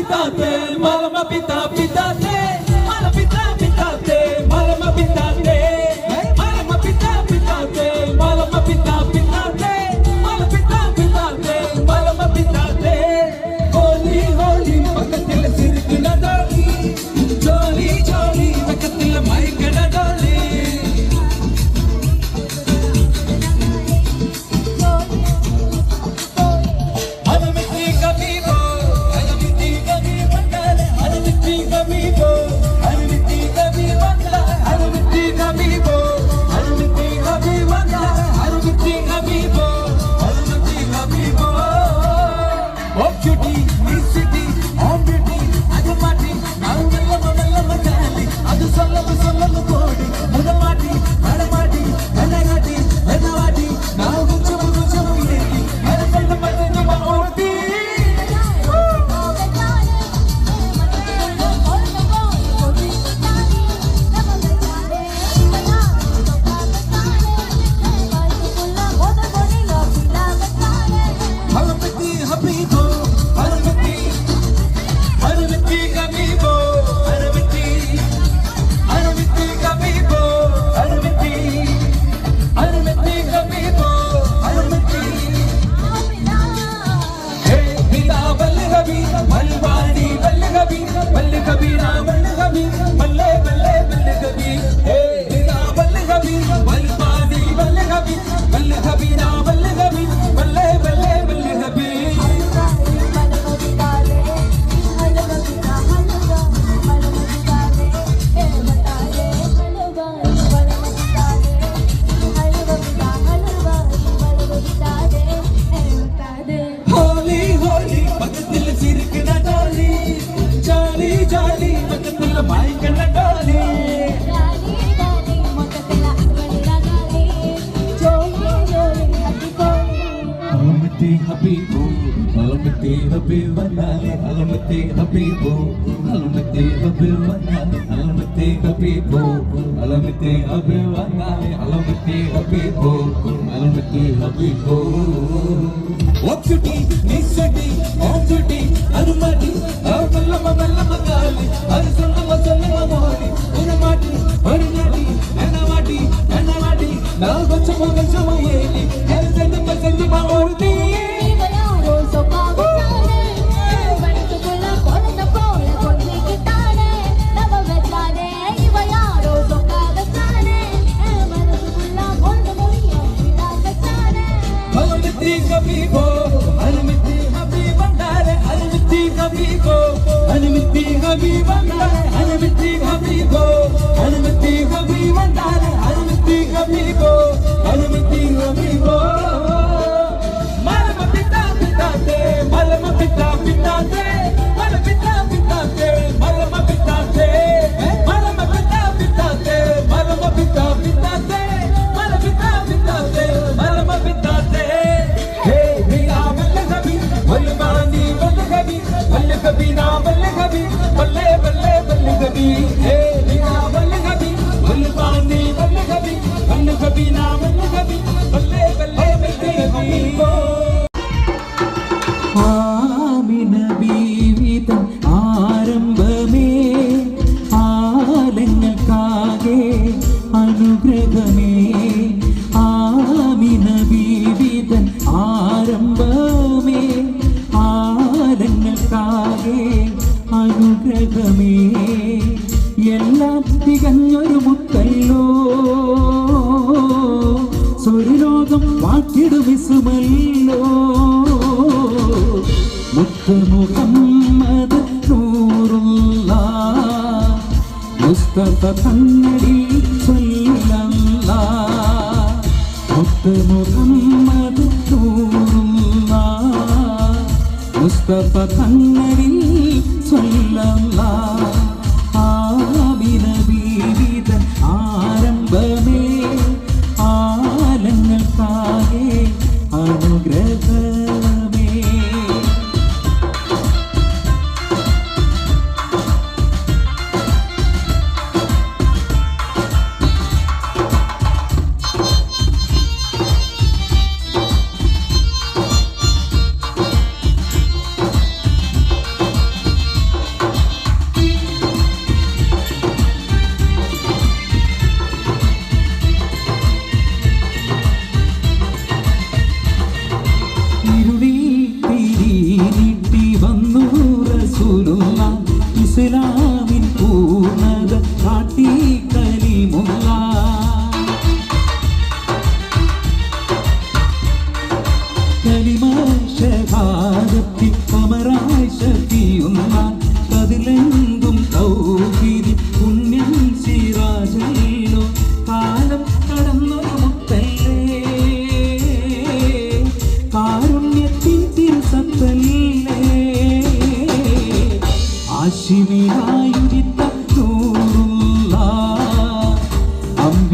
pitate, malama pita pitate, mala pita pitate, malama pitate, malama pita pitate, malama pita pitate, mala pita pitate, malama pitate. Holy holy pakatil sirkina doli, jolly jolly pakatil maikana doli.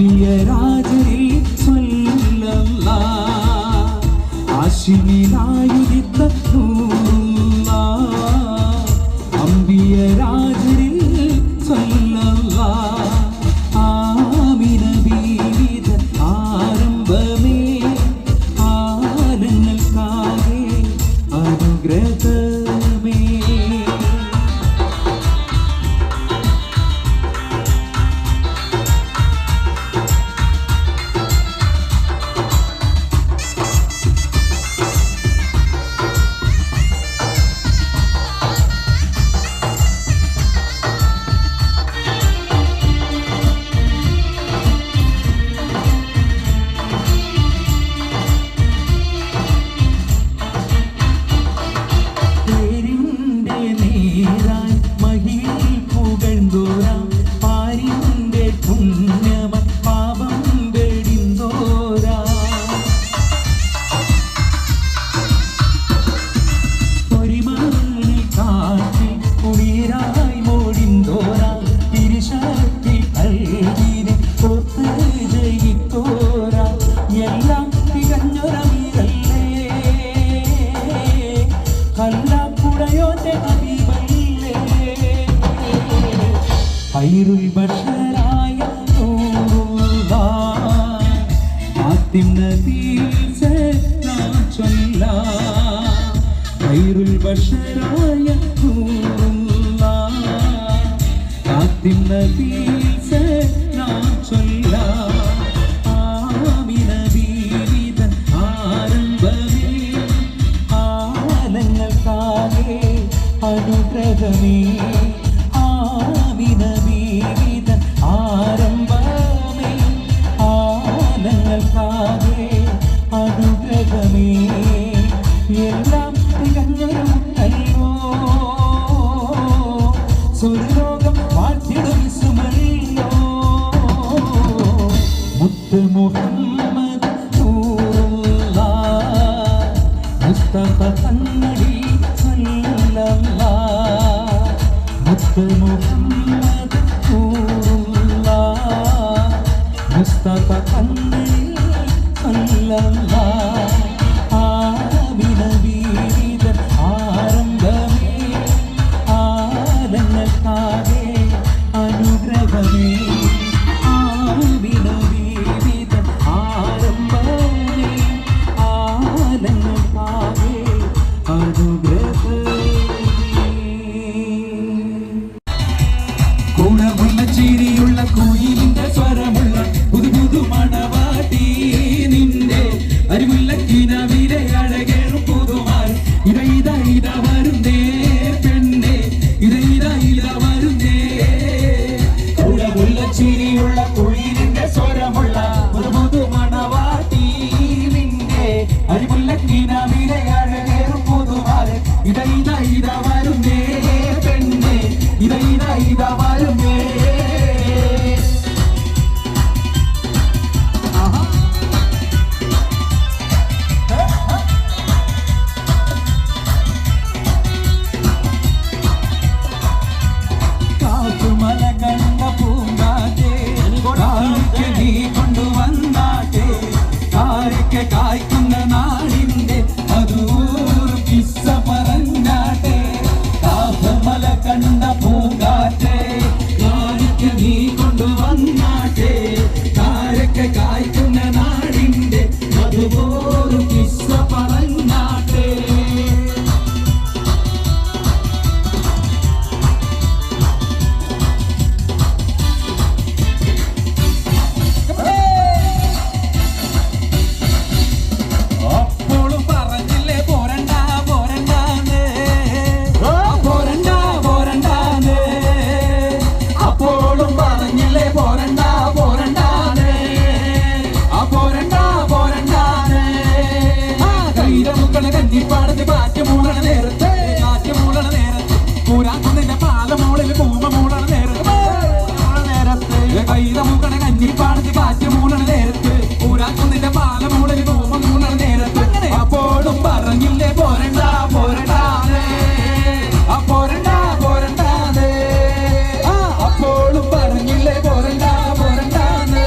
അമ്പിയരാജരിൽ സ്വല്ലല്ലാഹ് ആശിമിനായുദിത്ത അമ്പിയരാജരിൽ സ്വല്ലല്ലാഹ് Amina ബീവിത ആരംഭമേ ആലങ്ങൾക്കാകെ അനുഗ്രഹമേ. ഖൈറുൽ ബശറായ നൂറുല്ലാഹ് ആത്തിം നബിയിൽ സലാം ചൊല്ലാം. ഖൈറുൽ ബശറായ നൂറുല്ലാഹ് ആത്തിം നബിയിൽ സലാം ചൊല്ലാം. ആമിന ബീവിത ആരംഭമേ ആലങ്ങൾക്കാകെ അനുഗ്രഹമേ. ആമിന ബീവിത ആരംഭമേ ആലങ്ങൾക്കാകെ അനുഗ്രഹമേ. എല്ലാം തികഞ്ഞൊരുമുണ്ടല്ലോ സ്വർലോകം വാഴ്ത്തിടും സുമല്ലോ. മുത്ത് മുഹമ്മദ് നൂറുല്ലാഹ് മുസ്തഫ തങ്ങളിൽ സ്വല്ലല്ലാഹ്. മുത്ത് മുഹമ്മദ് നൂറുല്ലാഹ് മുസ്തഫ തങ്ങളിൽ സ്വല്ലല്ലാഹ്. ആമിന ബീവിത ആരംഭമേ ആലങ്ങൾക്കാകെ അനുഗ്രഹമേ. ആമിന ബീവിത ആരംഭമേ ആലങ്ങൾക്കാകെ അനുഗ്രഹമേ. ഗുണമുള്ള ചിരിയുള്ള കുയിലിന്റെ സ്വരമുള്ള പുതു പുതു മണവാട്ടി നിന്റെ അരിമുല്ല കിനാവിലെ അഴകേറും പുതുമാർ ഇതാ ഇതാ ഇതാ വരുന്നേ പെണ്ണെ ഇതാ ഇതാ ഇതാ വരുന്നേ. ഗുണമുള്ള ചിരിയുള്ള കുയിലിന്റെ സ്വരമുള്ള പുതു പുതു മണവാട്ടി നിന്റെ അരിമുല്ല കിനാവിലെ അഴകേറും പുതുമാർ ഇതാ ഇതാ ഇതാ വരുന്നേ പെണ്ണെ ഇതാ ഇതാ ഇതാ വരുന്നേ. കാത്തുമല കണ്ട പൂങ്കാറ്റേ കാണിക്ക് നീ കൊണ്ടുവന്നാട്ടെ കാരയ്ക്ക് കായ്ക്കുന്ന നാടിന്റെ അതൂറും കിസ്സ പറഞ്ഞാട്ടെ. കാത്തുമല കണ്ട പൂങ്കാറ്റേ കാണിക്ക് നീ കൊണ്ടുവന്നാട്ടെ കാരയ്ക്ക് കായ്ക്കുന്ന നാടിന്റെ അതുപോലും കിസ്സ പറഞ്ഞാട്ടെ. അപ്പോഴും പറഞ്ഞില്ലേ പോരണ്ട പോരണ്ടാന്ന് പോരണ്ട പോരണ്ടാന്ന്. അപ്പോഴും പറഞ്ഞില്ലേ പോരണ്ട പോരണ്ടാന്ന് പോരണ്ട പോരണ്ടാന്ന്. കൈരമുക്കള കഞ്ഞിപ്പാടത്ത് കാറ്റ് മൂളണ നേരത്തെ കാറ്റ് മൂളണ നേരത്തെ പൂരാക്കുന്നിന്റെ പാല മോളിൽ പൂമ മൂളണ നേരത്തെ കൈരമുക്കള കഞ്ഞിപ്പാടത്ത് കാറ്റ് മൂളണ നേരത്ത് പൂരാക്കുന്നിന്റെ പാല മോളിൽ പൂമ മൂളണ നേരത്ത്. അപ്പോഴും പറഞ്ഞില്ലേ പോരണ്ട പോരണ്ടാന്ന് പോരണ്ട പോരണ്ടാന്ന്. അപ്പോഴും പറഞ്ഞില്ലേ പോരണ്ട പോരണ്ടാന്ന്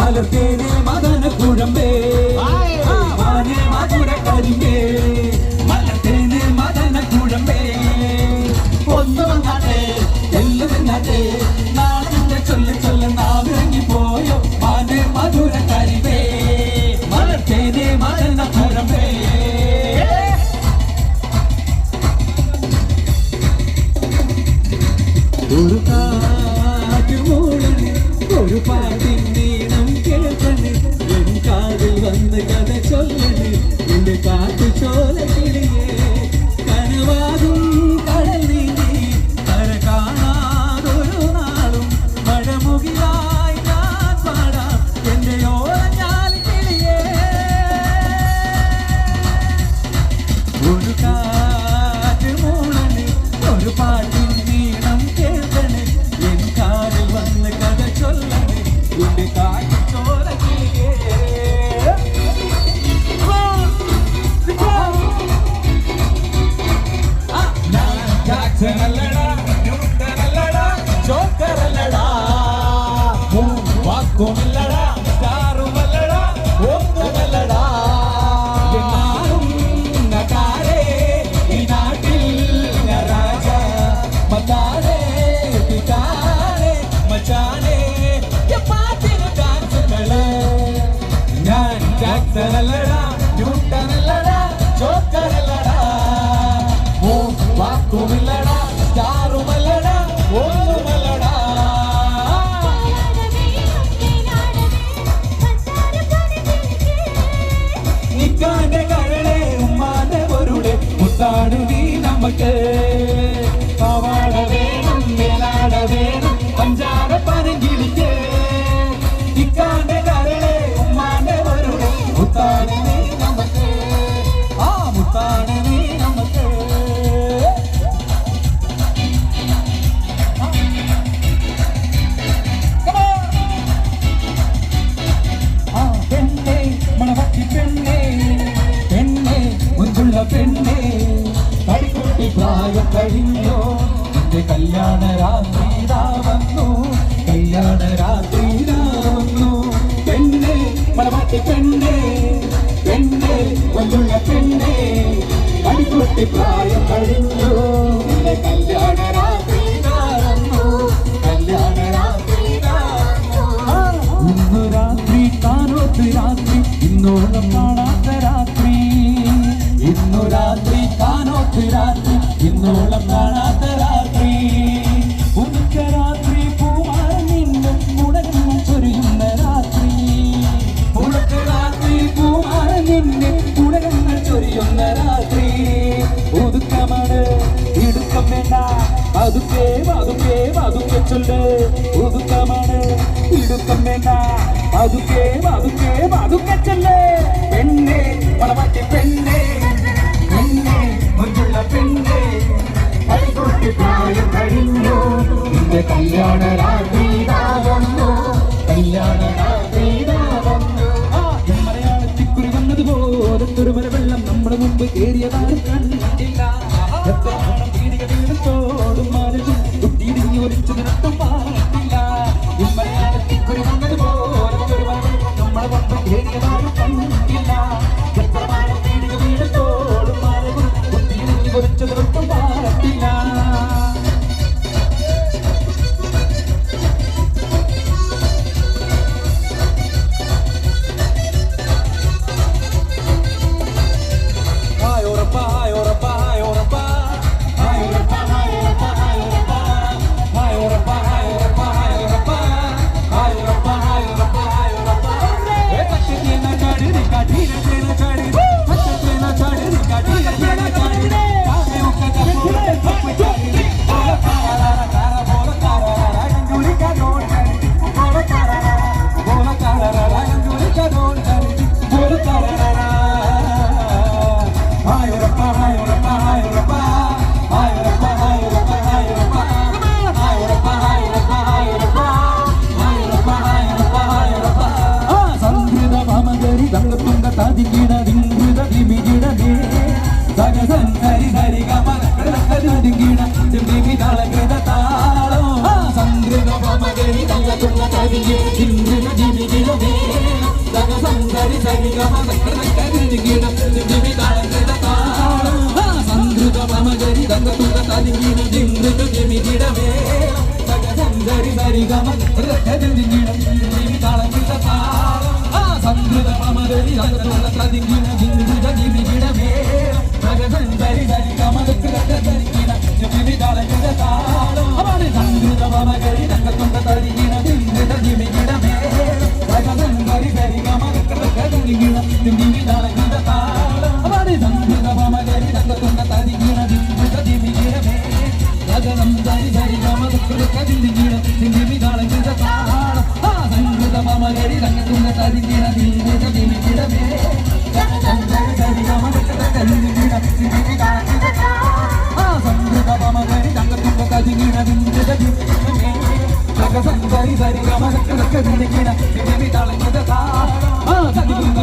മലർത്തേനെ മദന കുഴമ്പേ മാനേ മധുര കരിമ്പേ മലർത്തേനെ മദന കുഴമ്പേ ഒന്ന് വന്നാട്ടെ എല്ലാം വന്നാട്ടെ നാടിന്റെ ചൊല്ല ചൊല്ല നാവിറങ്ങി പോയോ മാനേ മധുര കരിമ്പേ മലർത്തേനെ മദന കുഴമ്പേ ഒരു കാറ്റുമൂളന് ഒരു പാട്ടിൻ നീണം കേൾക്കണ് എൻ കാതിൽ വന്ന് കഥ ചൊല്ലണ് എന്റെ കാറ്റു ചോല കിളിയേ കനവാകും കടൽ നീന്തി കര കാണാതൊരു നാളും മഴമുകിലായി ഞാൻ പാടാം എന്റെ ഓളഞ്ഞാൽ കിളിയേ ഒരു കാറ്റുമൂളന് ഒരു പാട്ടിൻ നീണം കേൾക്കണ് എൻ കാതിൽ വന്ന് കഥ ചൊല്ലണ് എന്റെ കാറ്റു ചോല കിളിയേ ജാക്സനല്ലടാ ന്യൂട്ടനല്ലടാ ജോക്കറല്ലടാ വാക്കുമല്ലടാ സ്റ്റാറുമല്ലടാ ഒന്നുമല്ലടാ എന്നാലും നട്ടാരേ ഈ നാട്ടിൽ രാജ മത്താരേ പിതാരേ മച്ചാനേ പാട്ടിന് ഡാൻസുകള് ഞാൻ ജാക്സനല്ലടാ ന്യൂട്ടനല്ലടാ ജോക്കറല്ലടാ വാക്കുമില്ലടാ സ്റ്റാറുമല്ലടാ ഒന്നുമല്ലടാ നിക്കാന്റെ കരളെ ഉമ്മാന്റെ പൊരുളെ മുത്താണ് നീ നമുക്ക് പാവാട വേണം മേലാട വേണം പഞ്ചാര പനങ്കിളിക്ക് നിക്കാന്റെ കരളെ ഉമ്മാന്റെ പൊരുളെ മുത്താണ് നീ നമുക്ക് ആ മുത്താണ് നീ നമുക്ക് പെണ്ണേ കരിക്കുട്ടി പ്രായം കഴിഞ്ഞോ എന്റെ കല്യാണ രാത്രിതാ വന്നു കല്യാണ രാത്രിതാ വന്നു പെണ്ണേ മണവാട്ടി പെണ്ണേ പെണ്ണേ കൊണ്ടുള്ള പെണ്ണേ കരിക്കുട്ടി പ്രായം കഴിഞ്ഞോ എന്റെ കല്യാണ രാത്രിതാ വന്നു കല്യാണ രാത്രിതാ ഇന്നു രാത്രി കാനോത്ത് രാത്രി ഇന്നോളം കാണാത്ത രാത്രി ഇന്നു രാത്രി കാനോത്ത് രാത്രി ഇന്നോളം കാണാത്ത രാത്രി ഉച്ച രാത്രി പൂവാൻ നിന്നും ഉണരുന്ന ചൊരിയുന്ന രാത്രി ഉച്ച രാത്രി പൂവാൻ നിന്നെ ഉണരുന്ന ചൊരിയുന്ന രാത്രി ഒതുക്കമാണ് ഇടുക്കം വേണ്ട അതുക്കേ അതുക്കേ അതുക്കെ ചൊല്ല് ഒതുക്കമാണ് ഇടുക്കം വേണ്ട അതുക്കേ അതുക്കേ അതുക്കെ ചൊല്ല് പെണ്ണേ മണവാട്ടി പെണ്ണേ പെണ്ണേ മുഞ്ചുള്ള പെണ്ണേ കരിക്കുട്ടി പ്രായം കഴിഞ്ഞു എന്റെ കല്യാണ രാത്രിതാ വന്നു കല്യാണ രാത്രിതാ വന്നു മലയാളത്തിക്കുറി വന്നതുപോലൊരു മല വെള്ളം നമ്മുടെ മുമ്പ് കേറിയതാരും കണ്ടില്ല എത്ര പീടിക വീടുത്തോടും മാലതും കുട്ടിയിടിഞ്ഞ് ഒലിച്ചു നിരത്തും പാടില്ല മലയാളത്തിക്കുറി വന്നതുപോലൊരു മല വെള്ളം നമ്മുടെ മുമ്പ് കേറിയതാരും കണ്ടില്ല എത്ര പീടിക വീടുത്തോടും മാലതും കുട്ടിയിടിഞ്ഞ് ഒലിച്ചു നിരത്തും പാടില്ല തകത്തുള്ള തരികി ഇന്ദ്രന ജീവിതമേ തക സന്തരി സരിഗമ തകതകരികിട ജിമി താളങ്ങളുടെ താളം സംദ്രുത മമഗരി തകത്തുള്ള തരികി ഇന്ദ്രന ജീവിതമേ തക സന്തരി സരിഗമ തകതകരികിട ജിമി താളങ്ങളുടെ താളം സംദ്രുത മമഗരി തകത്തുള്ള തരികി ഇന്ദ്രന ജീവിതമേ തക സന്തരി സരിഗമ തകതകരികിട ജിമി താളങ്ങളുടെ താളം സംദ്രുത മമഗരി തകത്തുള്ള തരികി ഇന്ദ്രന ജീവിതമേ തക സന്തരി സരിഗമ തകതകരികിട ജിമി താളങ്ങളുടെ താളം സംദ്രുത മമഗരി തകത്തുള്ള തരികി ഇന്ദ്രന ജീവിതമേ തക സന്തരി സരിഗമ തകതകരികിട ജിമി താളങ്ങളുടെ താളം സംദ്രുത മമഗരി തകത്തുള്ള തരികി ഇന്ദ്രന ജീവിതമേ തക സന്തരി സരിഗമ തകതകരികിട ജിമി താളങ്ങളുടെ താളം സംദ്രുത മമഗരി തകത്തുള്ള തരികി ഇന്ദ്രന ജീവിതമേ തക സന്തരി സരിഗമ തകതകരികിട ജിമി താളങ്ങളുടെ താളം സംദ്രുത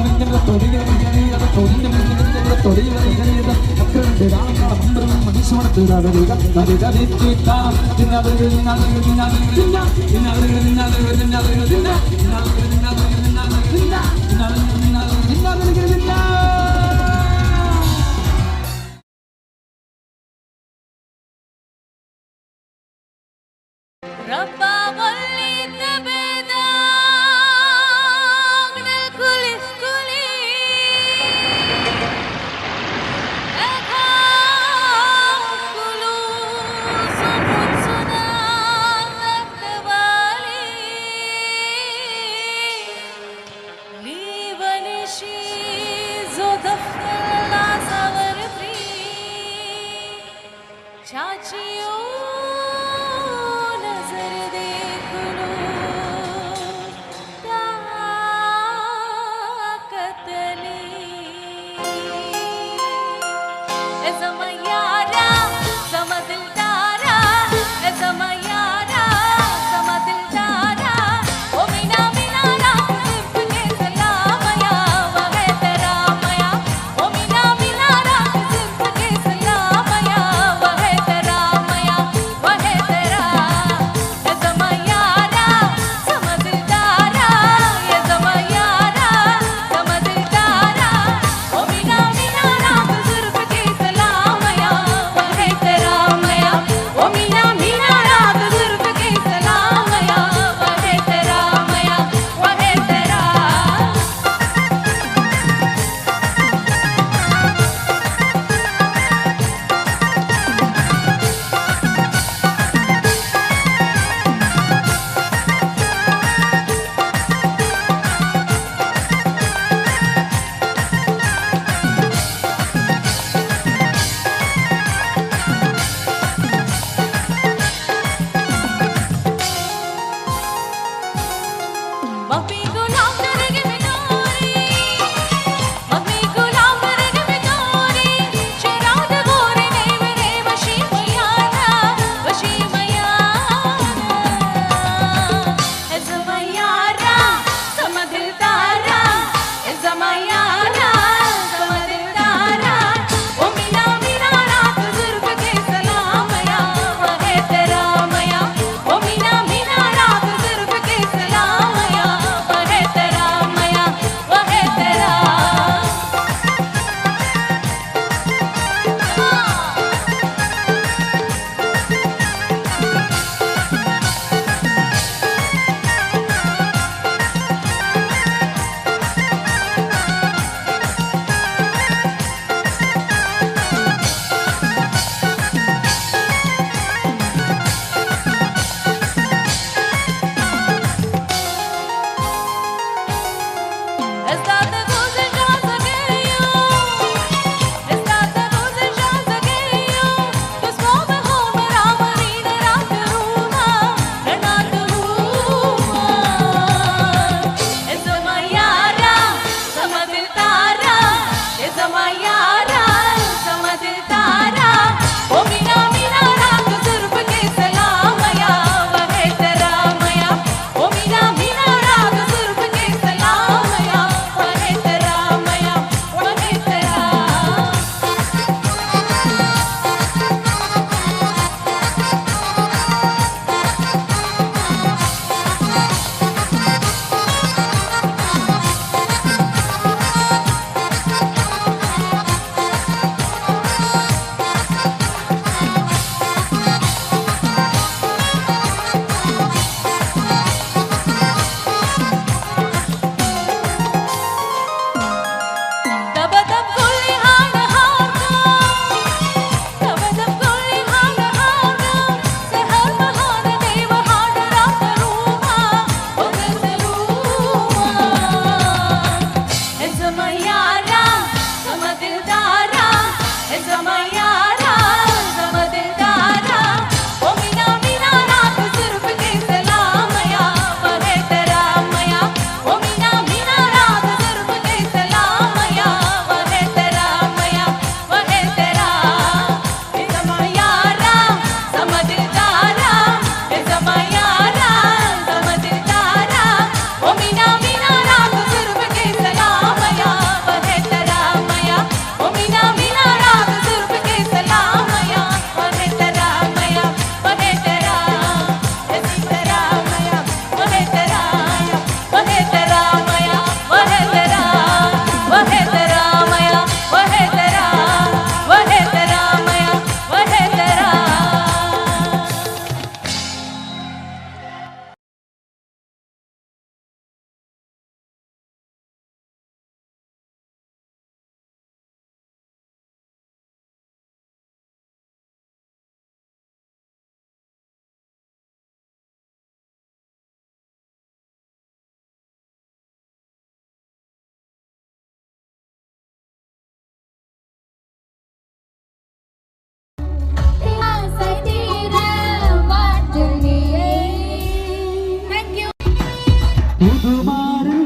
പുതുമാരൻ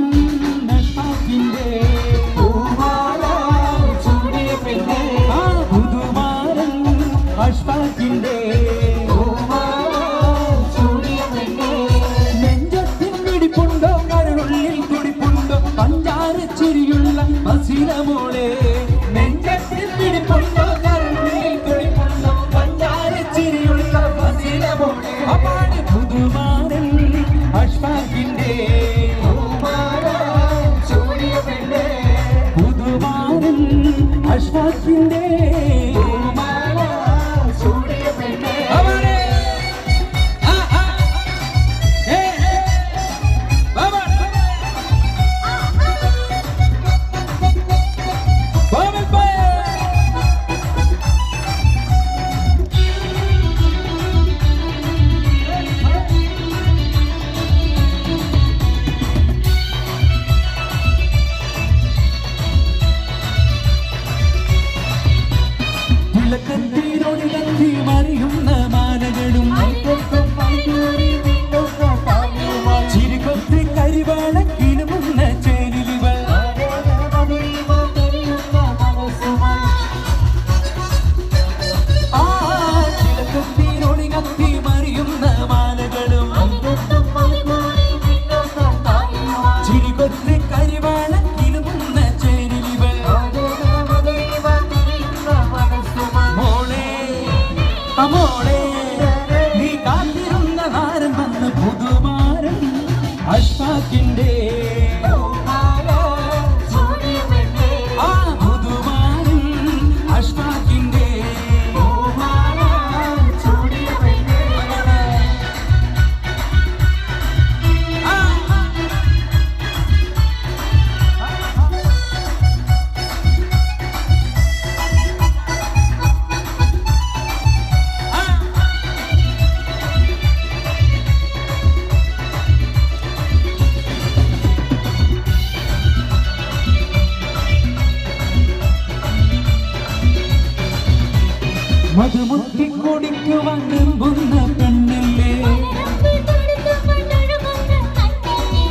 അഷ്ഫാഖിന്റെ പൂമാല ചൂടിയ പെണ്ണേ പുതുമാരൻ അഷ്ഫാഖിന്റെ പൂമാല ചൂടിയ പെണ്ണേ നെഞ്ചത്തിൻ പിടിപ്പുണ്ടോ കരളുള്ളിൽ തുടിപ്പുണ്ടോ പഞ്ചാര ചിരിയുള്ള ഹസീന മോളെ നെഞ്ചത്തിൻ പിടിപ്പുണ്ടോ കരളുള്ളിൽ തുടിപ്പുണ്ടോ പഞ്ചാര ചിരിയുള്ള ഹസീന മോളെ അപ്പാട് പുതുമാരൻ അഷ്ഫാഖിന്റെ അഷ്ഫാഖിന്റെ കത്തി മറിയുന്ന മാലകളും ചിരികൊത്തി കരിവാള കിലുമുന്ന ചേരിലിവൾ ചിലക്കത്തിനോടി കത്തി മറിയുന്ന മാലകളും ചിരികൊത്തി കരിവാള കിലുമുന്ന ചേരിലിവൾ മോളെ നീ കാത്തിരുന്ന താരം വന്ന് പുതുമാരൻ അഷ്ഫാഖിന്റെ പുതുമാരൻ അഷ്ഫാഖിന്റെ മധുമുത്തി കുടിക്കുവാൻ വെമ്പുന്ന പെണ്ണല്ലേ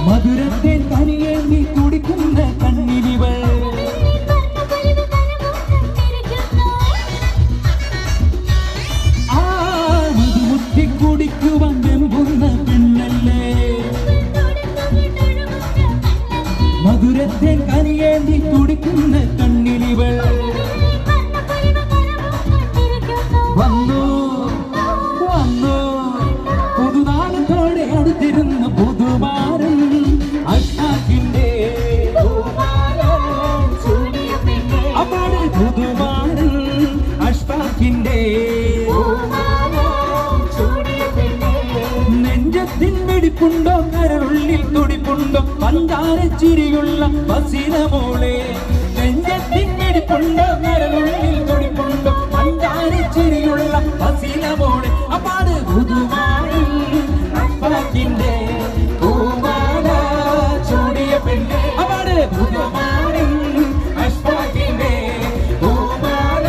മധുരത്തെ തനിയേന്തി കുടിക്കുന്ന കണ്ണിരിവൾ മധുമുത്തി കുടിക്കുവാൻ വെമ്പുന്ന പെണ്ണല്ലേ മധുരത്തെ കനിയേന്തി കുടിക്കുന്ന കണ്ണിരിവൾ വന്നു വന്നു പുതുനാളത്തോടെ അടുത്തിരുന്ന പുതുമാരൻ അഷ്ഫാഖിന്റെ അപ്പാട് പുതുമാരൻ അഷ്ഫാഖിന്റെ നെഞ്ചത്തിൻ വെടിപ്പുണ്ടോ കരളുള്ളിൽ തുടിപ്പുണ്ടോ പഞ്ചാര ചിരിയുള്ള ഹസീന മോളെ നെഞ്ചത്തിൻ വെടിപ്പുണ്ടോ കരളുള്ളിൽ തുടിപ്പുണ്ടോ പഞ്ചാര ചിരിയുള്ള ഹസീന മോളെ അപ്പാട് പുതുമാരൻ അഷ്ഫാഖിന്റെ പൂമാല ചൂടിയ പെണ്ണെ അപ്പാട് പുതുമാരൻ അഷ്ഫാഖിന്റെ പൂമാല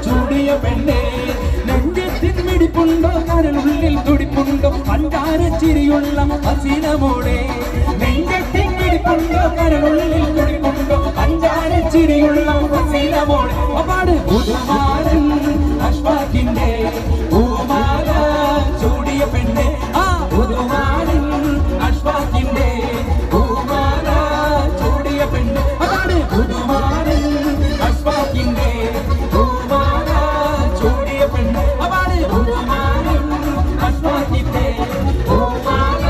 ചൂടിയ പെണ്ണെ നെഞ്ചത്തിൻ മിടിപ്പുണ്ടോ കരളുള്ളിൽ തുടിപ്പുണ്ടോ പഞ്ചാര ചിരിയുള്ള ഹസീന മോളെ നെഞ്ചത്തിൻ മിടിപ്പുണ്ടോ കരളുള്ളിൽ തുടിപ്പുണ്ടോ പഞ്ചാര ചിരിയുള്ള ഹസീന മോളെ അപ്പാട് പുതുമാരൻ അഷ്ഫാഖിന്റെ പൂമാല ചൂടിയ പെണ്ണെ പുതുമാരൻ അഷ്ഫാഖിന്റെ പൂമാല ചൂടിയ പെണ്ണെ അതാണ് പുതുമാരൻ അഷ്ഫാഖിന്റെ പൂമാല ചൂടിയ പെണ്ണെ അതാണ് പുതുമാരൻ അഷ്ഫാഖിന്റെ പൂമാല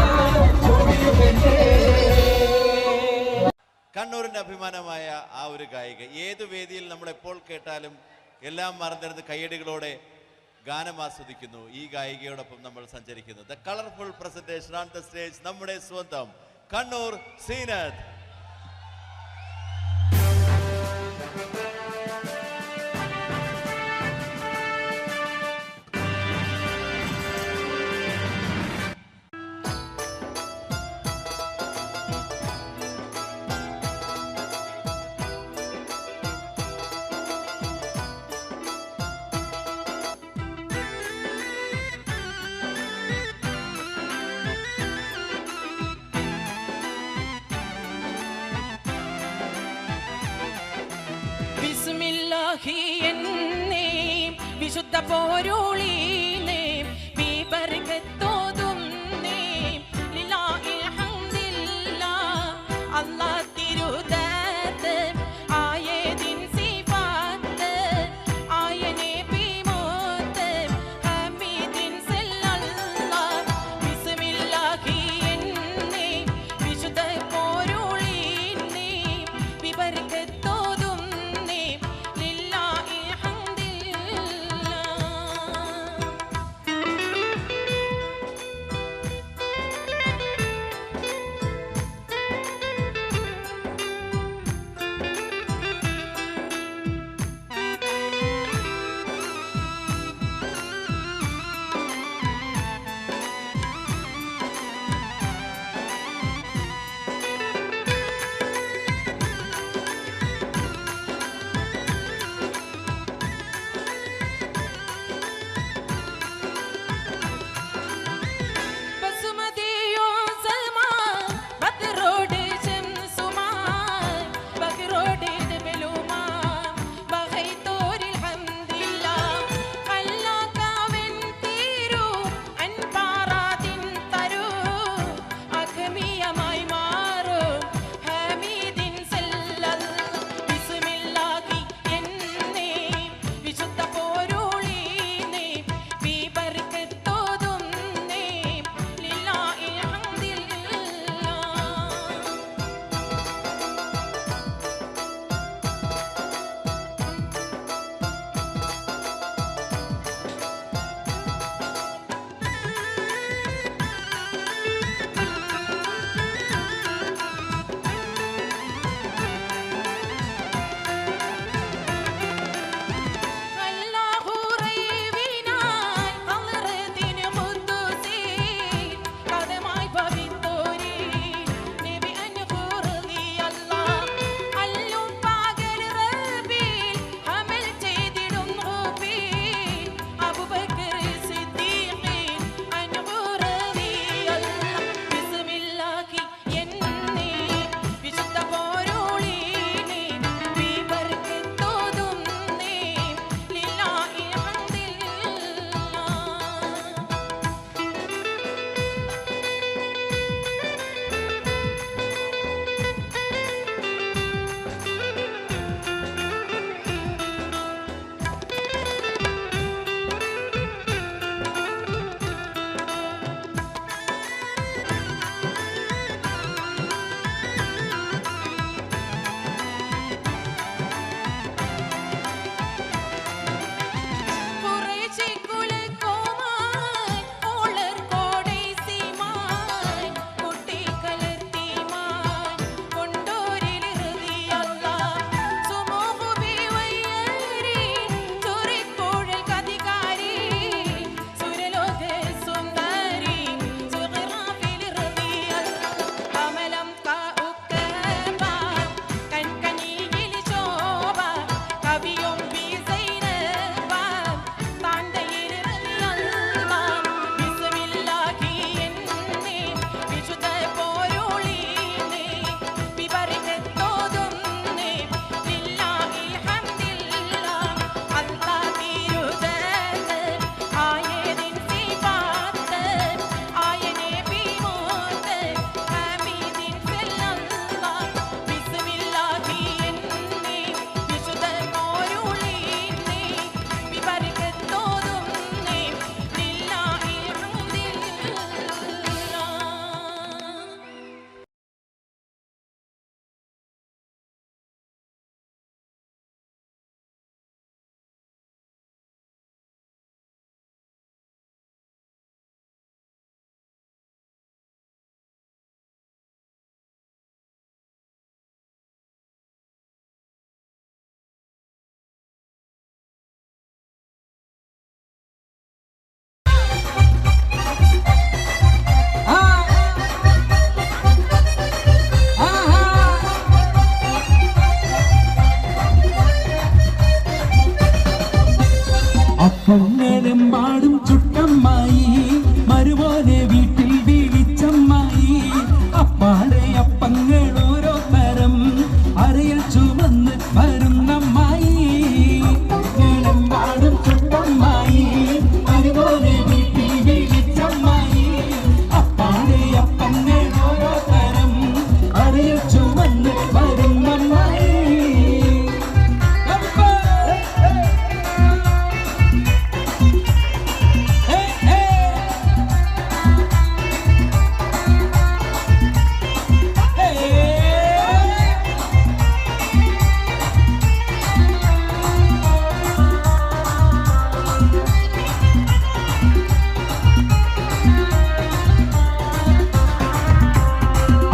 ചൂടിയ പെണ്ണെ. കണ്ണൂരിന്റെ അഭിമാനമായ ആ ഒരു ഗായിക ഏത് വേദിയിൽ നമ്മൾ എപ്പോൾ കേട്ടാലും എല്ലാം മറന്നിരുന്ന് കയ്യടികളോടെ ഗാനം ആസ്വദിക്കുന്നു. ഈ ഗായികയോടൊപ്പം നമ്മൾ സഞ്ചരിക്കുന്നു. The colourful presentation on the stage നമ്മുടെ സ്വന്തം കണ്ണൂർ സീനത്ത്. ബിസ്മില്ലാഹി എന്നേ വിശുദ്ധ പോരുളീനേ ബിബർകത്തോതുന്നേ ലില്ലാഹിൽ ഹംദില്ലാഹ് അല്ലാഹ് തിരുദാത്ത് ആയതിൻ സിഫാത്ത് ആയനെ ബിമോത്ത് ഹമീദിൻ സല്ലല്ലാഹ് ബിസ്മില്ലാഹി എന്നേ വിശുദ്ധ പോരുളീനേ ബിബർകത്തോതുന്നേ ലില്ലാഹിൽ ഹംദില്ലാഹ്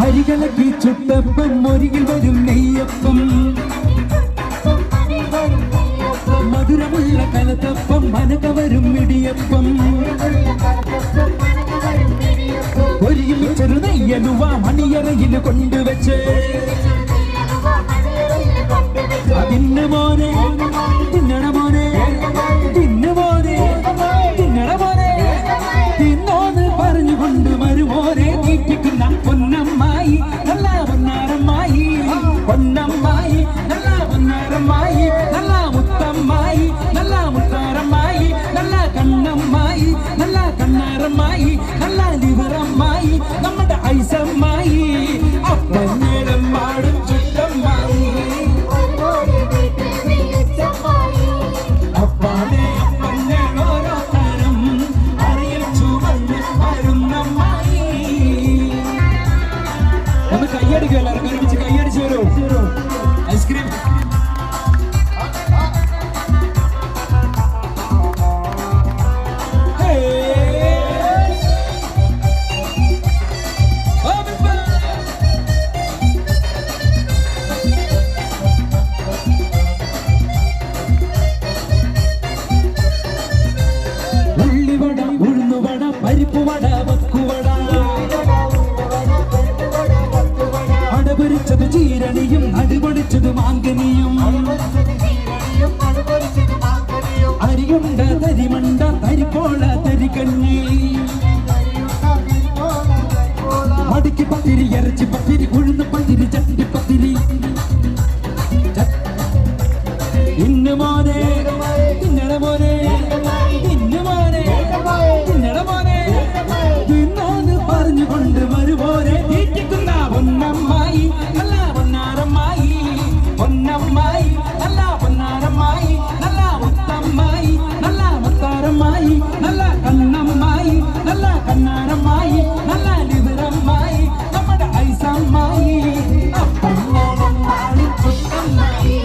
അരികളക്കി ചുട്ടപ്പം മുരികിൽ വരും നെയ്യപ്പം മധുരമുള്ള കലത്തപ്പം മനക വരും ഇടിയപ്പം ഒരുമിച്ചൊരു നെയ്യലുവ മണിയറയിൽ കൊണ്ടുവച്ച് തിന്നു മോനെ തിന്നണ മോനെ തിന്നു മോനെ തിന്നണ മോനെ തിന്നോന്ന് പറഞ്ഞുകൊണ്ട് മരുമോനെ തീറ്റിക്കുന്ന പൊന്നമ്മായി നല്ല പൊന്നാരമ്മായി പൊന്നമ്മായി നല്ല പൊന്നാരമ്മായി നല്ല മുത്തമ്മായി നല്ല മുത്താരമ്മായി നല്ല കണ്ണമ്മായി നല്ല കണ്ണാരമ്മായി നല്ല ലിവറമ്മായി നമ്മുടെ ഐസമ്മായി അപ്പന്നേരം പാടും ചുറ്റമ്മായി അപ്പാടെ അപ്പന്നേളോരോ തരം അറിയിൽ ചുവന്ന് വരുന്നമ്മായി. ഒന്ന് കയ്യടിക്കും എല്ലാവരും ഒരുമിച്ച് കയ്യടിച്ചു വരൂ. ഐസ്ക്രീം ഉള്ളിവട ഉഴുന്നുവട പരിപ്പുവട വക്കുവട അടപൊരിച്ചത് ചീരണിയും അടിപൊളിച്ചത് മാങ്കനിയും അരിയുണ്ട തരിമണ്ട തരിപ്പോള തരികഞ്ഞി മടിക്ക് പത്തിരി ഇറച്ചി പത്തിരി ഉഴുന്ന് പത്തിരി ചട്ടി പത്തിരി ഇന്ന് മോനെ തിന്നണ മോനെ ഇന്ന് മോനെ തിന്നണ മോനെ തിന്നോന്ന് പറഞ്ഞുകൊണ്ട് വരുമോനെ തീറ്റിക്കുന്ന പൊന്നമ്മായി നല്ല പൊന്നാരമ്മായി പൊന്നമ്മായി നല്ല പൊന്നാരമ്മായി നല്ല മുത്തമ്മായി നല്ല മുത്താരമ്മായി നല്ല കണ്ണമ്മായി നല്ല കണ്ണാരമ്മായി നല്ല ലിവറമ്മായി നമ്മുടെ ഐസമ്മായി അപ്പന്നമ്മായി ചുട്ടമ്മായി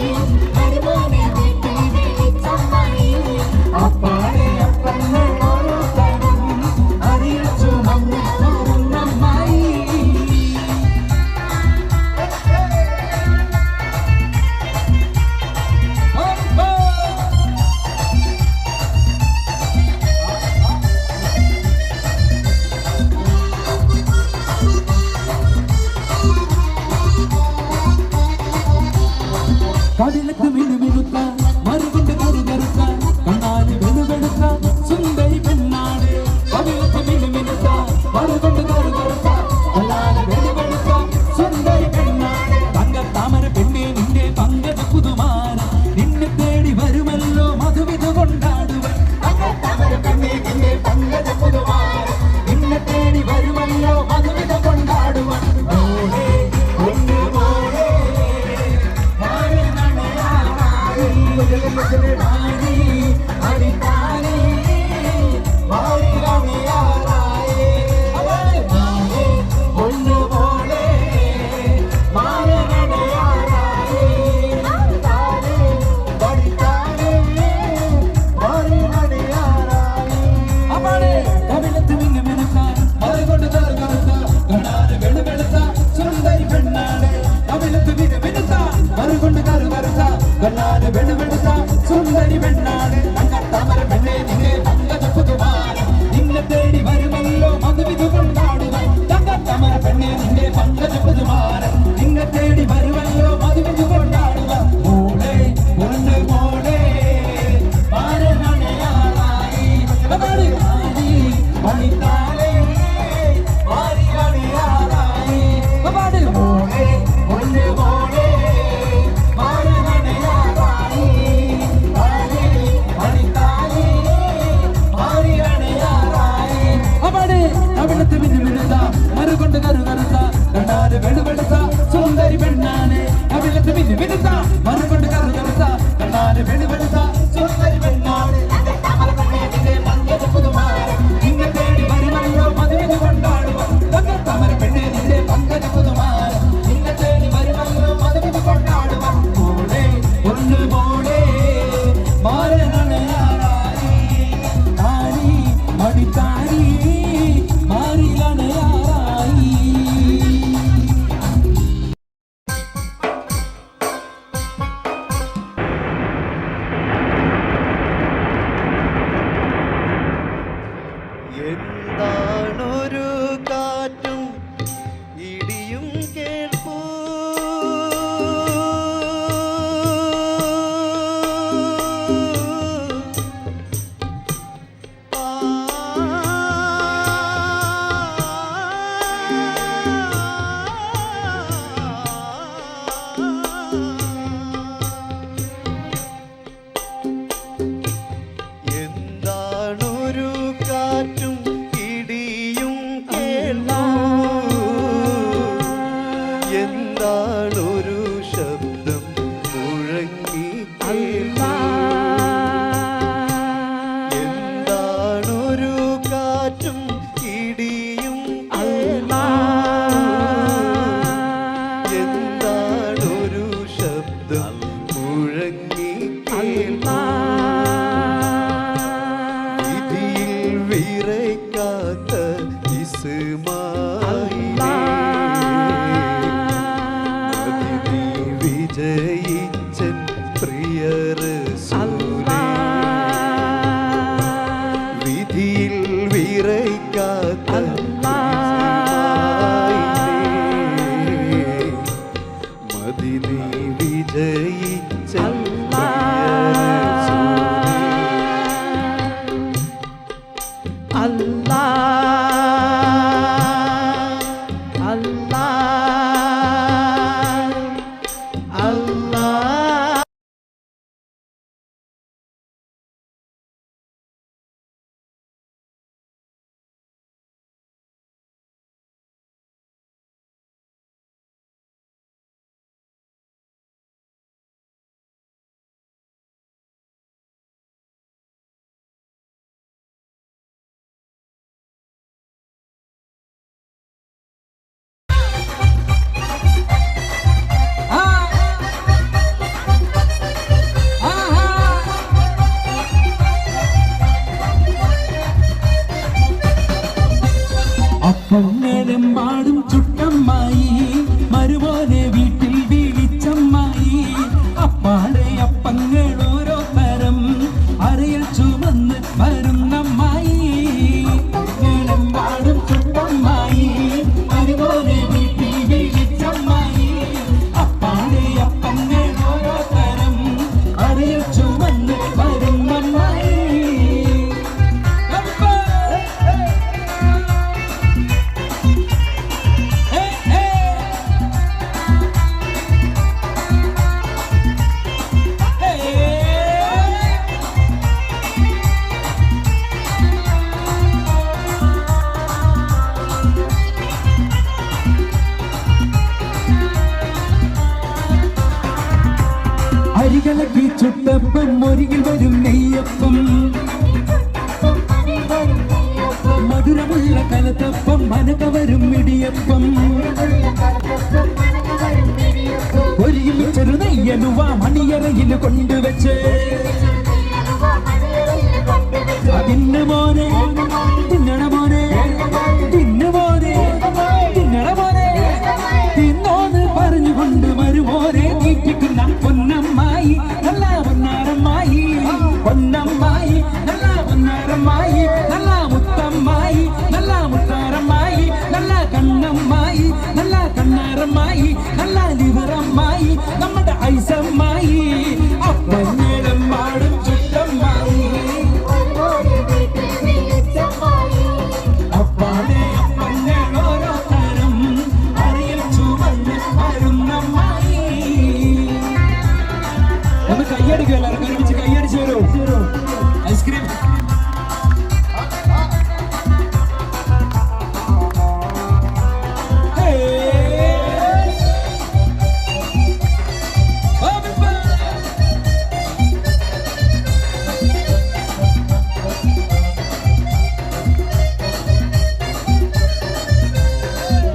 അപ്പാടെ അപ്പന്നോരോ തരം അറിയിൽ ചുമന്ന് വരുന്നമ്മായി. കവിളത്ത് മിനുമിനുത്ത മറുകൊണ്ട് കറുകറുത്ത കണ്ണാല് വെളുവെളുത്ത സുന്ദരി പെണ്ണാട് കവിളത്ത് മിനുമിനുത്ത മറുകൊണ്ട് കറുകറുത്ത കണ്ണാല് വെളുവെളുത്ത സുന്ദരി പെണ്ണാട് തങ്കത്താമര പെണ്ണെ നിന്റെ പങ്കജ പുതുമാര നിന്നെ തേടി വരുമല്ലോ മധുവിധ കൊണ്ടാടുവൻ തങ്കത്താമര പെണ്ണെ നിന്റെ പങ്കജ പുതുമാര നിന്നെ തേടി വരുമല്ലോ മധുവിധ കൊണ്ടാടുവൻ മോളെ ഒന്ന് മോളെ കണ്ണാല് വെളുവെളുത്ത സുന്ദരി പെണ്ണാട് തങ്കത്താമര പെണ്ണെ നിന്നെ പങ്കജ പുതുമാര നിന്നെ തേടി വരുമല്ലോ മധുവിധു കൊണ്ടാടുക തങ്കത്താമര പെണ്ണെ നിന്റെ പങ്കജ പുതുമാര നിന്നെ തേടി വരുമല്ലോ മധുവിധു കൊണ്ടാടുക മോളെ ഒന്ന് മോളെ മാരനണയാറായി മണിത്താലേ മാരിയണയാറായി മോളെ ഒന്ന് മോളെ മറുകൊണ്ട് കറുകറുത്ത കണ്ണാല് വെളുവെളുത്ത സുന്ദരി പെണ്ണാണ് കവിളത്ത് മിനുമിനുത്ത മറുകൊണ്ട് കറുകറുത്ത കണ്ണാല് വെളുവെളുത്ത സുന്ദരി പെണ്ണാണ് പങ്കജ പുതുമാര നിന്നെ തേടി വരുമല്ലോ മധുവിധ കൊണ്ടാടുക തങ്കത്താമര പെണ്ണെ നിന്റെ പങ്കജ പുതുമാര നിന്നെ തേടി വരുമല്ലോ മധുവിധ കൊണ്ടാടുക മോളെ ഒന്ന് മോളെ മാരനണയാറായി താരി മണിത്താരി മാറിലണയാറായി പൊങ്ങലെമ്പാടും ചുട്ടമ്മായി മരുമോനെ വീട്ടിൽ വീഴിച്ചമ്മായി അപ്പാടെ അപ്പങ്ങൾ ഓരോ തരം അരയിൽ ചുമന്ന് വരുന്നമ്മായി പൊങ്ങലെമ്പാടും ചുട്ടമ്മായി മരുമോനെ വീട്ടിൽ വീഴിച്ചമ്മായി അപ്പാടെ അപ്പങ്ങൾ ഓരോ തരം അരയിൽ ചുമന്ന് വരുന്നമ്മായി അരികളക്കി ചുട്ടപ്പം ഒരികിൽ വരും നെയ്യപ്പം മധുരമുള്ള കലത്തപ്പം മനക വരും ഇടിയപ്പം ഒരികിൽ ചെറു നെയ്യലുവ മണിയറയിൽ കൊണ്ടുവച്ച് തിന്നു മോനെ തിന്നണ മോനെ തിന്നു മോനെ തിന്നണ മോനെ തിന്നോന്ന് പറഞ്ഞുകൊണ്ട് വരുമോനെ തീറ്റിക്കുന്ന പൊന്നമ്മായി നല്ല പൊന്നാരമ്മായി പൊന്നമ്മായി നല്ല പൊന്നാരമ്മായി നല്ല മുത്തമ്മായി നല്ല മുത്താരമ്മായി നല്ല കണ്ണമ്മായി നല്ല കണ്ണാരമ്മായി നല്ല ലിവറമ്മായി നമ്മുടെ ഐസമ്മായി അപ്പഞ്ഞേരം പാടും ചുട്ടമ്മായി അപ്പാടെ അപ്പഞ്ഞേൽ ഓരോ തരം അറിയിൽ ചുവന്ന് വരുന്നമ്മായി ഒന്ന് കൈയടിക്കും എല്ലാവർക്കും ഒരുമിച്ച് കൈയടിച്ചു വരൂ ഐസ്ക്രീം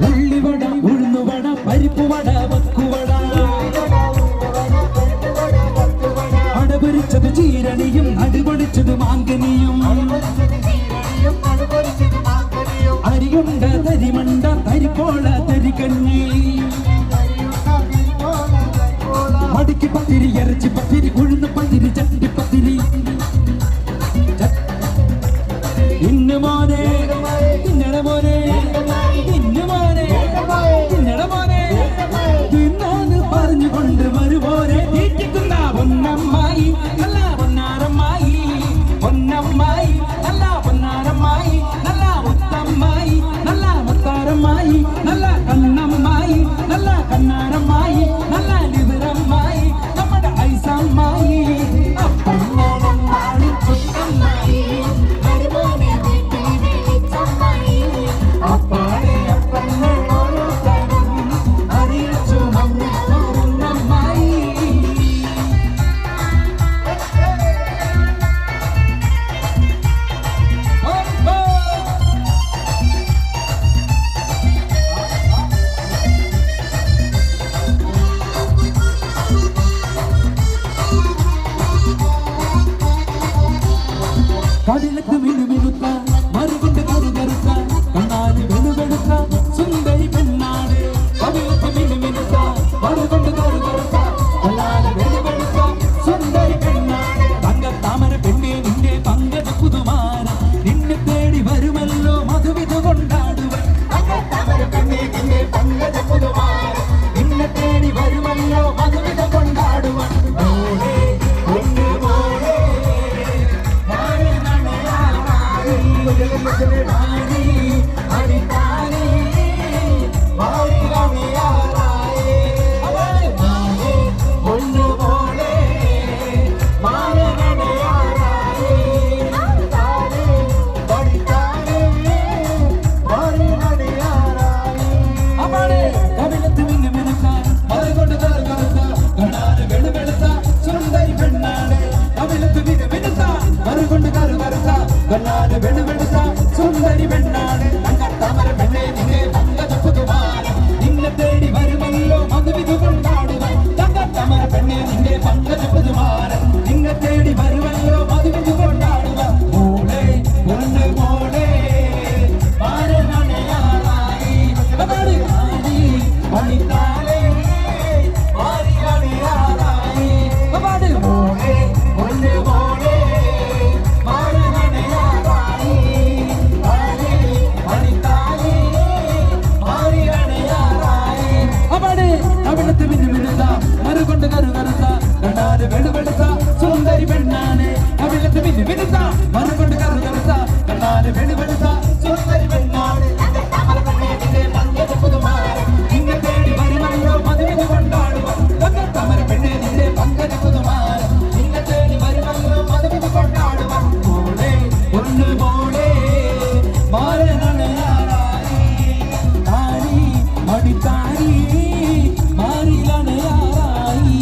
ഉള്ളിവട ഉഴുന്നുവട പരിപ്പുവട വക്കുവട അടപൊരിച്ചത് ചീരണിയും അടിപൊളിച്ചത് മാങ്കനിയും അരിയുണ്ട തരിമണ്ട തരിപ്പോള തരികഞ്ഞി മടിക്ക് പത്തിരി ഇറച്ചി പത്തിരി ഉഴുന്ന് പത്തിരി ചട്ടി പത്തിരി ഇന്നു മോനെ തിന്നട മോനെ ഇന്നു മോനെ തിന്നട മോനെ തിന്നോന്ന് പറഞ്ഞുകൊണ്ട് വരുമോനെ തീറ്റിക്കുന്ന പൊന്നമ്മായി നല്ല പൊന്നാരമ്മായി പൊന്നമ്മായി നല്ല പൊന്നാരമ്മായി നല്ല മുത്തമ്മായി നല്ല മുത്താരമ്മായി നല്ല കണ്ണമ്മായി നല്ല കണ്ണാരമ്മായി നല്ല ലിവറമ്മായി നമ്മുടെ ഐസമ്മായി മിനുമിനുത്ത മറുകൊണ്ട് കറുകറുത്ത കണ്ണാല് വെളുവെളുത്ത സുന്ദരി പെണ്ണാണ് തങ്കത്താമര പെണ്ണേ നിന്റെ പങ്കജ പുതുമാരൻ നിന്നെ തേടി വരുമല്ലോ മധുവിധു കൊണ്ടാടുവാൻ തങ്കത്താമര പെണ്ണേ നിന്റെ പങ്കജ പുതുമാരൻ നിന്നെ തേടി വരുമല്ലോ മധുവിധു കൊണ്ടാടുവാൻ മോളെ ഒന്ന് മോളെ മാറനണയാറായി താരി മടിത്താരി മാറിലണയാറായി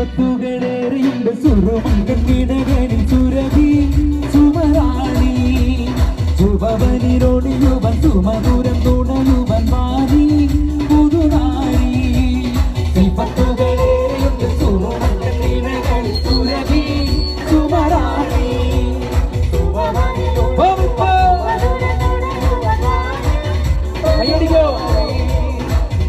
വിപത്തുകളേറെയുണ്ട് സുറുമങ്കീടകളിൽ സുരഭി സുമറാണി ശുഭവനിരോടിയുവൻ സുമധുരം തുണയുവൻ മാറി പുതുനാരി വിപത്തുകളേറെയുണ്ട് സുറുമങ്കീടകളിൽ സുരഭി സുമറാണി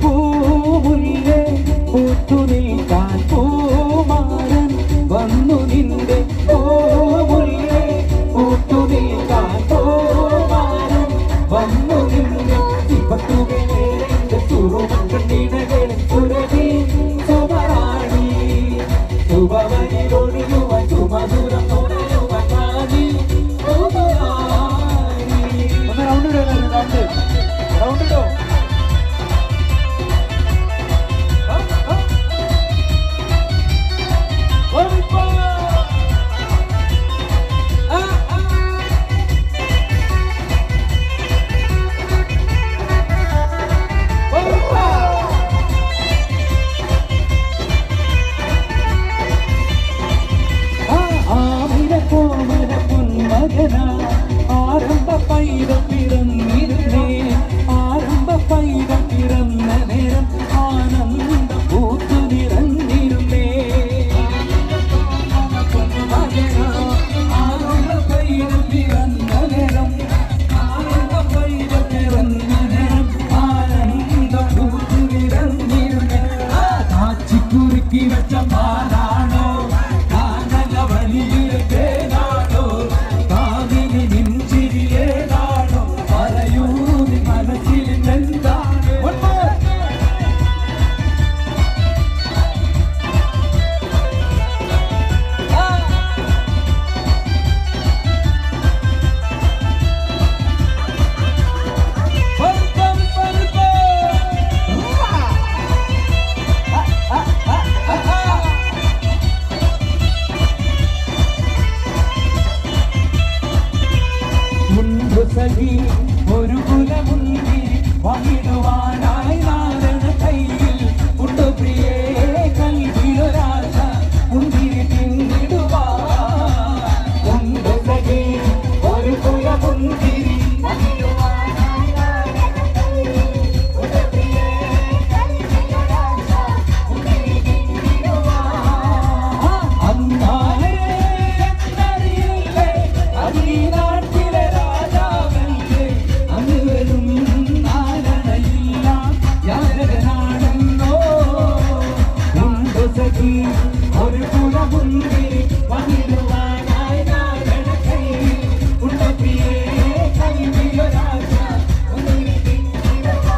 പൂമുല്ലേ പൂത്തുനിൽക്കാൻ പൂമാരൻ വന്നു നിന്റെ പൂമുല്ലേ പൂത്തുനിൽക്കാൻ പൂമാരൻ വന്നു നിന്റെ വിപത്തുകളേറെ സുറുമങ്കീടകളിൽ സുരഭി സുമറാണി ശുഭവനിലൊഴിയുവൻ സുമധുരം തുണയുവൻ മാറി പുതുനാരി. ഒന്ന് റൗണ്ട് ഇടോ ആരംഭ പൈതം പിറന്നിരുന്നേ ആരംഭ പൈതം പിറന്ന നേരം ആനന്ദ പൂത്തു നിറഞ്ഞിരുന്നേ ആരംഭ പൈതം പിറന്ന നേരം ആരംഭ പൈതം പിറന്ന നേരം ആനന്ദ പൂത്തു നിറഞ്ഞിരുന്നേ കാച്ചിക്കുറുക്കി വെച്ച പാലാണോ കാനല വലിയ തേനാണോ കാവിനി നെഞ്ചിരിയേതാണോ പറയൂ നീ മനസ്സിൽ എന്താണ് സഖി ഒരു കുലമുന്തി വന്നിടുവാനായി നാരണ കയ്യിൽ ഉണ്ടു പ്രിയേ കൽവിലൊരാശ മുന്തിരി പിന്നിടുവാ ഉണ്ട് സഖി ഒരു കുലമുന്തിരി വന്നിടുവാനായി നാരണ കയ്യിൽ ഉണ്ടു പ്രിയേ കൽവിലൊരാശ മുന്തിരി പിന്നിടുവാ അന്നാരേ എന്നറിയില്ലേ അതിനാട്ടിലെ ഒരു കുലമുന്തിരി വന്നിടുവാനായി നാരണ കയ്യിൽ ഉണ്ട പ്രിയേ കൽവിലൊരാശ മുന്തിരി പിന്നിടുവാ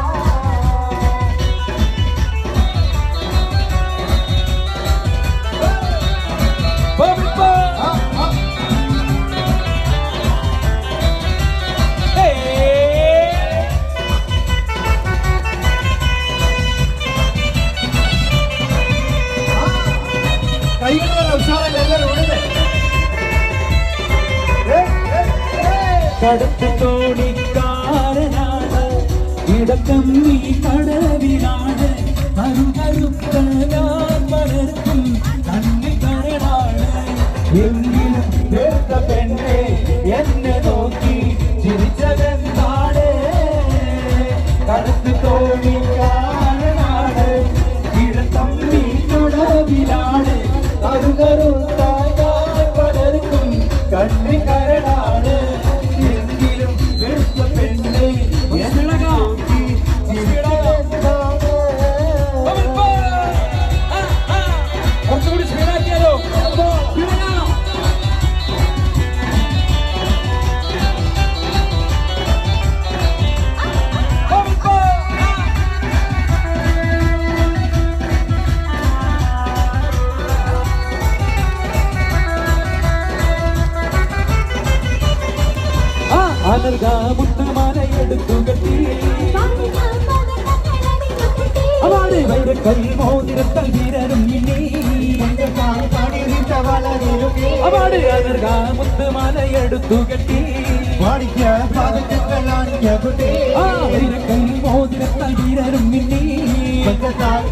കടത്ത് തോണിക്കാരനാണ് ഇടക്കമ്മി കടവിലാണ് കരുകരുത്ത ഞാൻ വളർത്തും കണ്ണിൽ കരടാണ് എങ്കിലും കേട്ട പെണ്ണെ എന്നെ നോക്കി ചിരിച്ചതെന്താണ് കടത്ത് തോണിക്കാരനാണ് ഇടക്കമ്മി കടവിലാണ് കരുകരുത്ത ഞാൻ വളർത്തും കണ്ണിൽ കരടാണ് മുത്തുമാലയെടുത്തു കെട്ടി അവളെ വൈര കൈമോതിരത്തൽ വീരരും മിന്നി അവളെ അനർഗ മുത്തുമാലയെടുത്തു കെട്ടി വൈര കൈമോതിരത്തൽ വീരരും മിന്നി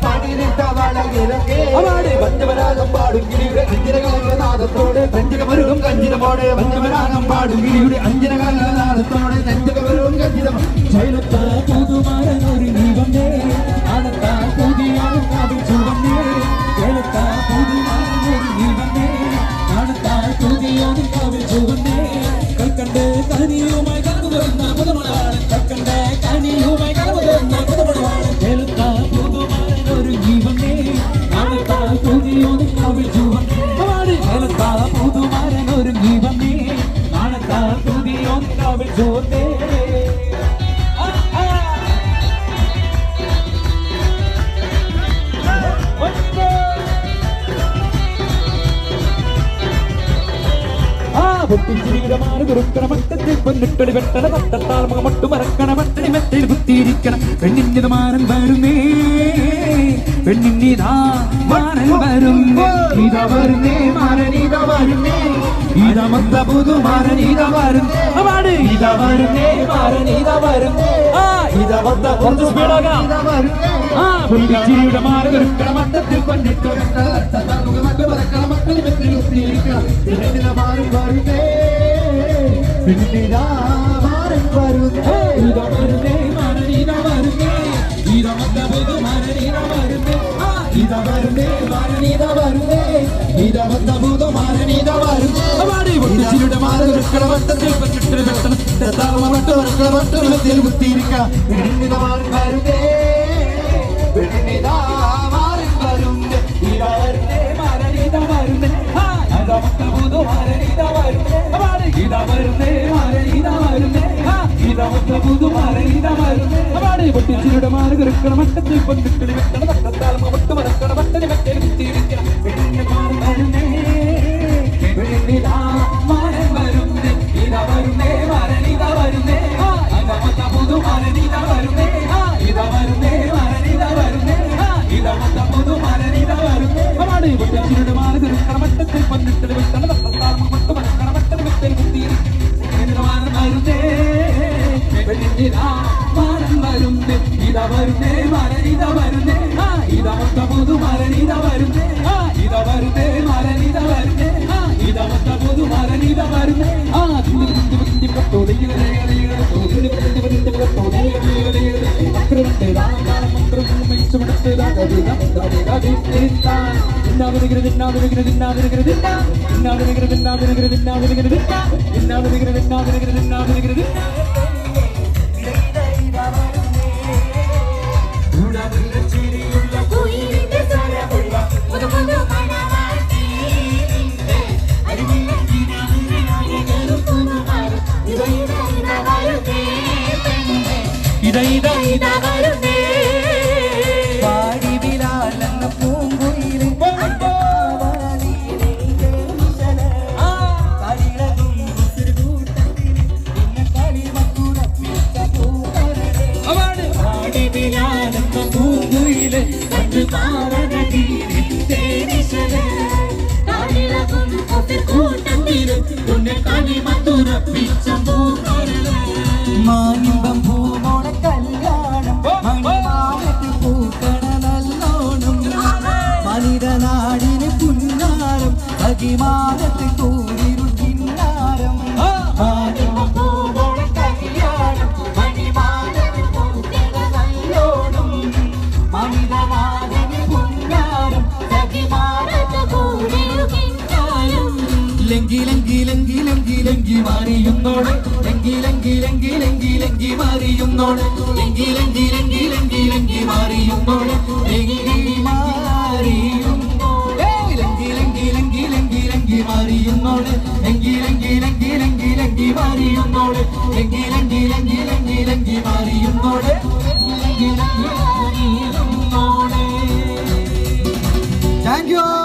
പാടിരിട്ട വളകിലൊക്കെ അവാടെ വഞ്ചവരാഗം പാടും കിളിയുടെ അഞ്ചരകാലനാദത്തോടെ നെഞ്ചകമരുകും കഞ്ചിതമോടെ വഞ്ചവരാഗം പാടും കിളിയുടെ അഞ്ചരകാലനാദത്തോടെ നെഞ്ചകമരുകും കഞ്ചിതമോ ശൈലത്താ പുതുമാരനൊരു ദീപമേ ആനത്താ പുതിയാറും കാവിൽ ചുവന്നേ ശൈലത്താ പുതുമാരനൊരു ദീപമേ ആനത്താ പുതിയാറും കാവിൽ ചുവന്നേ കൽക്കണ്ട് കനിയുമായി കടന്നുവരുന്ന പുതുമണവാളൻ കൽക്കണ്ട് കനിയുമായി കടന്നുവരുന്ന പുതുമണവാളൻ ശൈലത്താ പുതുമാരനൊരു ദീപമേ ആനത്താ പുതിയാറും കാവിൽ ചുവന്നേ ശൈലത്താ പുതുമാരനൊരു ദീപമേ ആനത്താ പുതിയാറും കാവിൽ ചുവന്നേ പൊട്ടിച്ചിരിയുടെ കുറുക്കണ മട്ടത്തിൽ പൊന്നിട്ടൊളി വെട്ടണ തട്ടത്താൽ മുഖമൊട്ടു മറക്കണ മട്ടണി മെത്തയിൽ കുത്തിയിരിക്കണം പെണ്ണിന്റെ മാരൻ വരുന്നേ പെണ്ണിന്നിതാ മാരൻ വരുന്നേ ഇതാ വരുന്നേ മാരൻ ഇതാ വരുന്നേ ഇതാ മൊത്ത പുതു മാരൻ ഇതാ വരുന്നേ അവാട് ഇതാ വരുന്നേ മാരൻ ഇതാ വരുന്നേ ഇതാ മൊത്ത കുറച്ച് സ്പീഡാകാം പൊട്ടിച്ചിരിയുടെ മാരൻ കുറുക്കണ മട്ടത്തിൽ പൊന്നിട്ടൊളി വെട്ടണ തട്ടത്താൽ മുഖമൊട്ടു മറക്കണ മട്ടണി മെത്തയിൽ കുത്തിയിരിക്കണം പെണ്ണിന്റെ മാരൻ വരുന്നേ പിന്നിതാ മാരൻ വരുന്നേ ഇതാ വരുന്നേ മാരൻ ഇതാ വരുന്നേ ഇതാ മൊത്ത പുതു മാരൻ ഇതാ വരുന്നേ ഇതാ വരുന്നേ മാരൻ ഇതാ വരുന്നേ ഇതാ മൊത്ത പുതു മാരൻ ഇതാ വരുന്നേ അവാടി പൊട്ടിച്ചിരിയുടെ മാരൻ കുറുക്കണ വട്ടത്തിൽ പൊന്നിട്ടൊളി വെട്ടണ തട്ടത്താൽ മുഖമൊട്ടു മറക്കണ മട്ടണി മെത്തയിൽ കുത്തിയിരിക്കണം പെണ്ണിതാ മാരൻ വരുന്നേ പെണ്ണിതാ മാരൻ വരുന്നേ ഇതാ വരുന്നേ മാരൻ ഇതാ വരുന്നേ ഇതാ മൊത്ത പുതു മാരൻ ഇതാ വരുന്നേ ഇതാ വരുന്നേ മാരൻ ഇതാ വരുന്നേ ഇതാ മൊത്ത പുതു മാരൻ ഇതാ വരുന്നേ അവാടി പൊട്ടിച്ചിരിയുടെ മാരൻ കുറുക്കണ മട്ടത്തിൽ പൊന്നിട്ടൊളി വെട്ടണ തട്ടത്താൽ മുഖമൊട്ടു മറക്കണ മട്ടണി മെത്തയിൽ കുത്തിയിരിക്കണം പെണ്ണിന്റെ മാരൻ വരുന്നേ പെണ്ണിതാ മാരൻ വരുന്നേ ഇതാ വരുന്നേ മാരൻ ഇതാ വരുന്നേ ഇതാ മൊത്ത പുതു മാരൻ ഇതാ വരുന്നേ ഇതാ വരുന്നേ മാരൻ ഇതാ വരുന്നേ ഇതാ മൊത്ത പുതു മാരൻ ഇതാ വരുന്നേ അവാടി പൊട്ടിച്ചിരിയുടെ മാരൻ കുറുക്കണ മട്ടത്തിൽ പൊന്നിട്ടൊളി വെട്ടണ തട്ടത്താൽ മുഖമൊട്ടു മറക്കണ മട്ടണി മെത്തയിൽ കുത്തിയിരിക്കണം മാരൻ വരുന്നേ പെണ്ണിതാ മാരൻ വരുന്നേ ഇതാ വരുന്നേ മാരൻ ഇതാ വരുന്നേ ഇതാ മൊത്ത പുതു മാരൻ ഇതാ വരുന്നേ ഇതാ വരുന്നേ മാരൻ ഇതാ വരുന്നേ ഇതാ മൊത്ത പുതു മാരൻ ഇതാ വരുന്നേ പാടിവിലാലെന്ന പൂങ്കുയിലെ മാനിമ്പം പൂമോള കല്യാണം മണിമാലത്ത് പൂക്കണ നല്ലോണം മനിതനാടിന് പുന്നാരം അകിമാനത്ത് കൂടിരു കിന്നാരം മാനിമ്പം പൂമോള കല്യാണം മണിമാലത്ത് പൂക്കണ നല്ലോണം മനിതനാടിന് പുന്നാരം അകിമാനത്ത് കൂടിരു കിന്നാരം ലങ്കി ലങ്കി ലങ്കി ലങ്കി ലങ്കി മാറിയുന്നോടെ ലങ്കി ലങ്കി ലങ്കി ലങ്കി ലങ്കി മാറിയുന്നോടെ ലങ്കി ലങ്കി ലങ്കി ലങ്കി ലങ്കി മാറിയുന്നോടെ ലങ്കി മാറിയുന്നോടെ ലങ്കി ലങ്കി ലങ്കി ലങ്കി ലങ്കി മാറിയുന്നോടെ ലങ്കി ലങ്കി ലങ്കി ലങ്കി ലങ്കി മാറിയുന്നോടെ ലങ്കി ലങ്കി ലങ്കി ലങ്കി ലങ്കി മാറിയുന്നോടെ ലങ്കി ലങ്കി മാറിയുന്നോടെ. Thank you.